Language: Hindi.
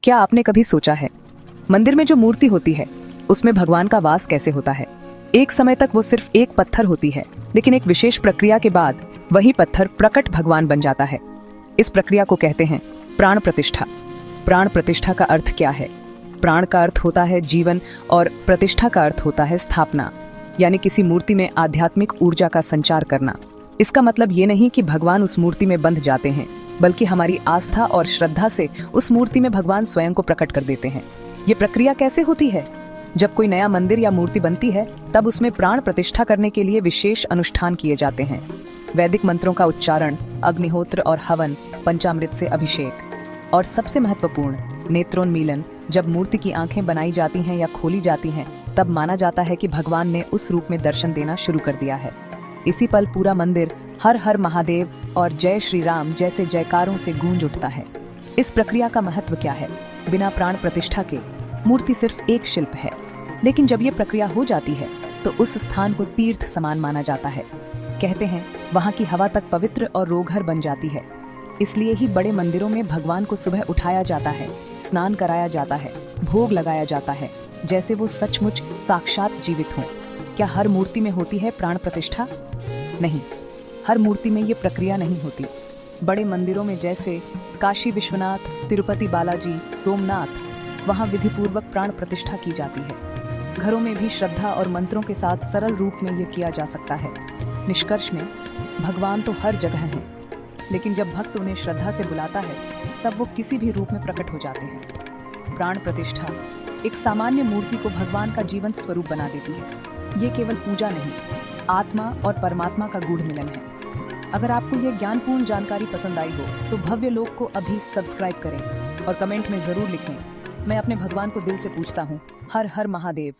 क्या आपने कभी सोचा है, मंदिर में जो मूर्ति होती है उसमें भगवान का वास कैसे होता है। एक समय तक वो सिर्फ एक पत्थर होती है, लेकिन एक विशेष प्रक्रिया के बाद वही पत्थर प्रकट भगवान बन जाता है। इस प्रक्रिया को कहते हैं प्राण प्रतिष्ठा। प्राण प्रतिष्ठा का अर्थ क्या है? प्राण का अर्थ होता है जीवन और प्रतिष्ठा का अर्थ होता है स्थापना, यानी किसी मूर्ति में आध्यात्मिक ऊर्जा का संचार करना। इसका मतलब ये नहीं कि भगवान उस मूर्ति में बंध जाते हैं, बल्कि हमारी आस्था और श्रद्धा से उस मूर्ति में भगवान स्वयं को प्रकट कर देते हैं। ये प्रक्रिया कैसे होती है? जब कोई नया मंदिर या मूर्ति बनती है, तब उसमें प्राण प्रतिष्ठा करने के लिए विशेष अनुष्ठान किए जाते हैं। वैदिक मंत्रों का उच्चारण, अग्निहोत्र और हवन, पंचामृत से अभिषेक और सबसे महत्वपूर्ण नेत्रोन्मीलन। जब मूर्ति की आंखें बनाई जाती हैं या खोली जाती हैं, तब माना जाता है कि भगवान ने उस रूप में दर्शन देना शुरू कर दिया है। इसी पल पूरा मंदिर हर हर महादेव और जय श्री राम जैसे जयकारों से गूंज उठता है। इस प्रक्रिया का महत्व क्या है? बिना प्राण प्रतिष्ठा के मूर्ति सिर्फ एक शिल्प है, लेकिन जब ये प्रक्रिया हो जाती है तो उस स्थान को तीर्थ समान माना जाता है। कहते हैं वहाँ की हवा तक पवित्र और रोघर बन जाती है। इसलिए ही बड़े मंदिरों में भगवान को सुबह उठाया जाता है, स्नान कराया जाता है, भोग लगाया जाता है, जैसे वो सचमुच साक्षात जीवित हों। क्या हर मूर्ति में होती है प्राण प्रतिष्ठा? नहीं, हर मूर्ति में ये प्रक्रिया नहीं होती। बड़े मंदिरों में जैसे काशी विश्वनाथ, तिरुपति बालाजी, सोमनाथ, वहाँ विधि पूर्वक प्राण प्रतिष्ठा की जाती है। घरों में भी श्रद्धा और मंत्रों के साथ सरल रूप में ये किया जा सकता है। निष्कर्ष में भगवान तो हर जगह हैं, लेकिन जब भक्त उन्हें श्रद्धा से बुलाता है, तब वो किसी भी रूप में प्रकट हो जाते हैं। प्राण प्रतिष्ठा एक सामान्य मूर्ति को भगवान का जीवंत स्वरूप बना देती है। ये केवल पूजा नहीं, आत्मा और परमात्मा का गूढ़ मिलन है। अगर आपको यह ज्ञानपूर्ण जानकारी पसंद आई हो तो भव्य लोक को अभी सब्सक्राइब करें और कमेंट में जरूर लिखें, मैं अपने भगवान को दिल से पूछता हूँ, हर हर महादेव।